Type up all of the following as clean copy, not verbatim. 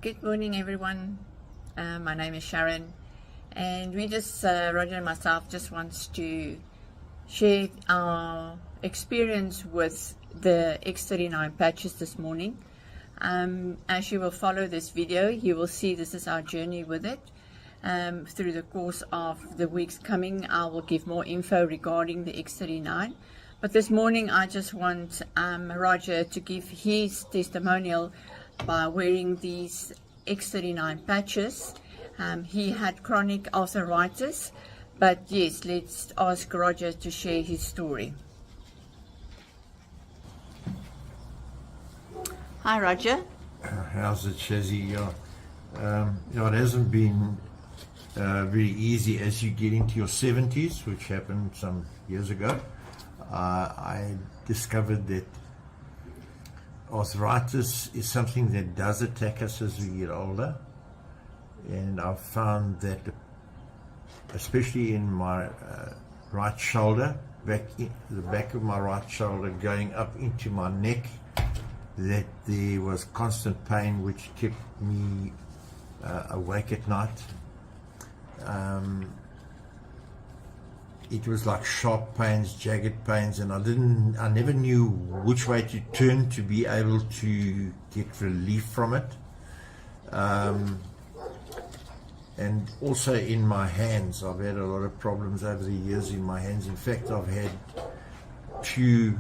Good morning, everyone. My name is Sharon, and we just, Roger and myself, just wants to share our experience with the X39 patches this morning. As you will follow this video, you will see this is our journey with it. Through the course of the weeks coming, I will give more info regarding the X39. But this morning, I just want Roger to give his testimonial by wearing these X39 patches. He had chronic arthritis, but yes, let's ask Roger to share his story. Hi, Roger. How's it, Shazzy? It hasn't been very easy as you get into your 70s, which happened some years ago. I discovered that arthritis is something that does attack us as we get older, and I've found that especially in my right shoulder, the back of my right shoulder going up into my neck, that there was constant pain which kept me awake at night. It was like sharp pains, jagged pains, and I never knew which way to turn to be able to get relief from it. And also in my hands, I've had a lot of problems over the years in my hands. In fact, I've had 2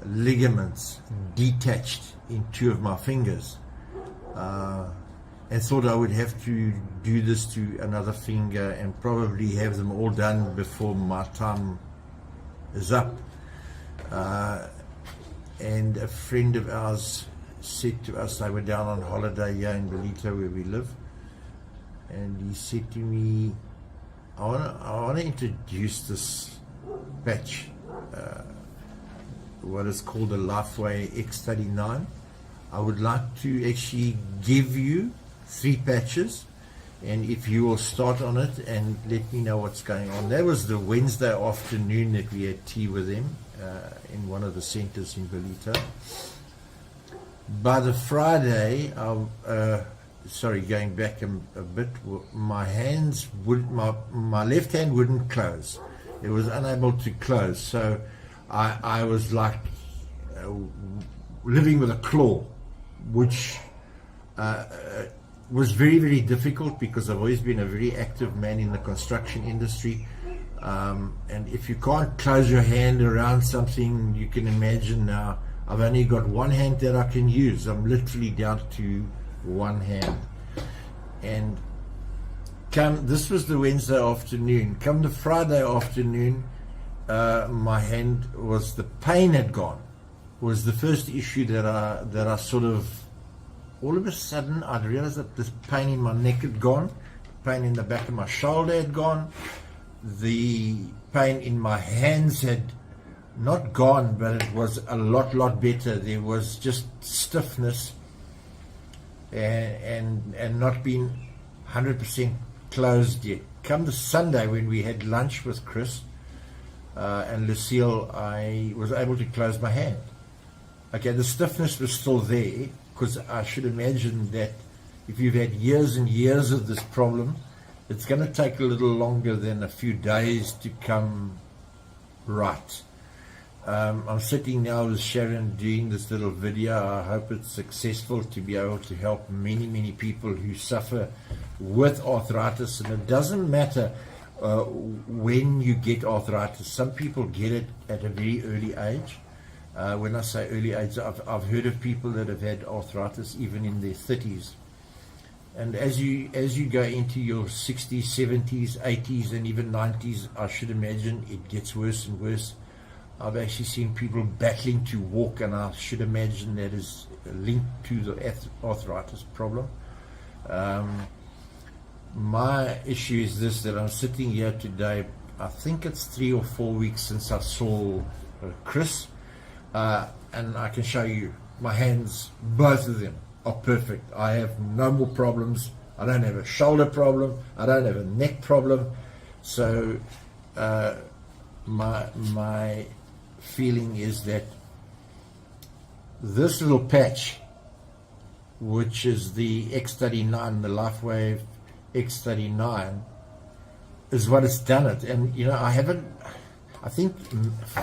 ligaments detached in 2 of my fingers, and thought I would have to do this to another finger and probably have them all done before my time is up. And a friend of ours said to us, they were down on holiday here in Belito where we live, and he said to me, I want to introduce this patch, what is called a Lifeway X39. I would like to actually give you 3 patches, and if you will start on it and let me know what's going on. That was the Wednesday afternoon that we had tea with him in one of the centers in Belito. By the Friday, going back a bit, my hands my left hand wouldn't close. It was unable to close, so I was like living with a claw, which was very, very difficult because I've always been a very active man in the construction industry. And if you can't close your hand around something, you can imagine now I've only got one hand that I can use. I'm literally down to one hand. And this was the Wednesday afternoon. Come the Friday afternoon, my hand the pain had gone. Was the first issue that I sort of, all of a sudden I'd realized that this pain in my neck had gone, the pain in the back of my shoulder had gone, the pain in my hands had not gone, but it was a lot better. There was just stiffness and not being 100% closed yet. Come the Sunday when we had lunch with Chris and Lucille, I was able to close my hand. Okay, the stiffness was still there, because I should imagine that if you've had years and years of this problem, it's going to take a little longer than a few days to come right. I'm sitting now with Sharon doing this little video. I hope it's successful to be able to help many people who suffer with arthritis. And it doesn't matter when you get arthritis. Some people get it at a very early age. When I say early age, I've heard of people that have had arthritis even in their 30s. And as you go into your 60s, 70s, 80s, and even 90s, I should imagine it gets worse and worse. I've actually seen people battling to walk, and I should imagine that is linked to the arthritis problem. My issue is this, that I'm sitting here today, I think it's 3 or 4 weeks since I saw Chris. And I can show you my hands, both of them are perfect. I have no more problems. I don't have a shoulder problem. I don't have a neck problem. So my feeling is that this little patch which is the X39, the LifeWave X39, is what has done it. And I think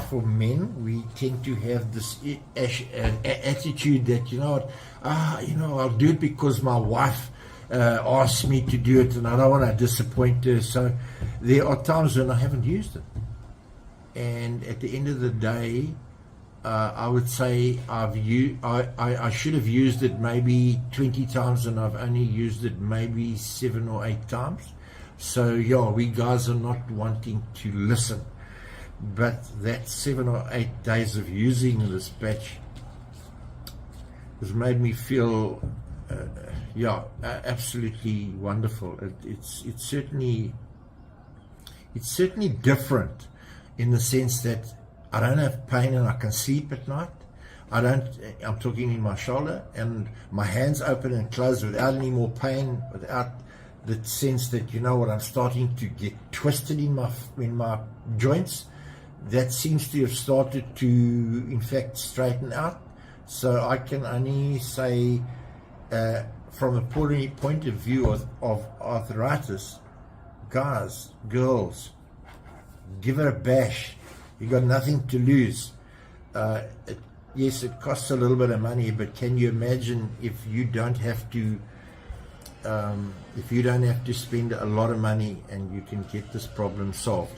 for men, we tend to have this attitude that, I'll do it because my wife asked me to do it and I don't want to disappoint her. So there are times when I haven't used it. And at the end of the day, I would say I should have used it maybe 20 times and I've only used it maybe 7 or 8 times. So yeah, we guys are not wanting to listen. But that 7 or 8 days of using this patch has made me feel absolutely wonderful. It's certainly different in the sense that I don't have pain and I can sleep at night. I'm talking in my shoulder, and my hands open and close without any more pain, without the sense that, I'm starting to get twisted in my joints. That seems to have started to, in fact, straighten out. So I can only say, from a point of view of arthritis, guys, girls, give it a bash. You got nothing to lose. Yes, it costs a little bit of money, but can you imagine if you don't have to spend a lot of money and you can get this problem solved?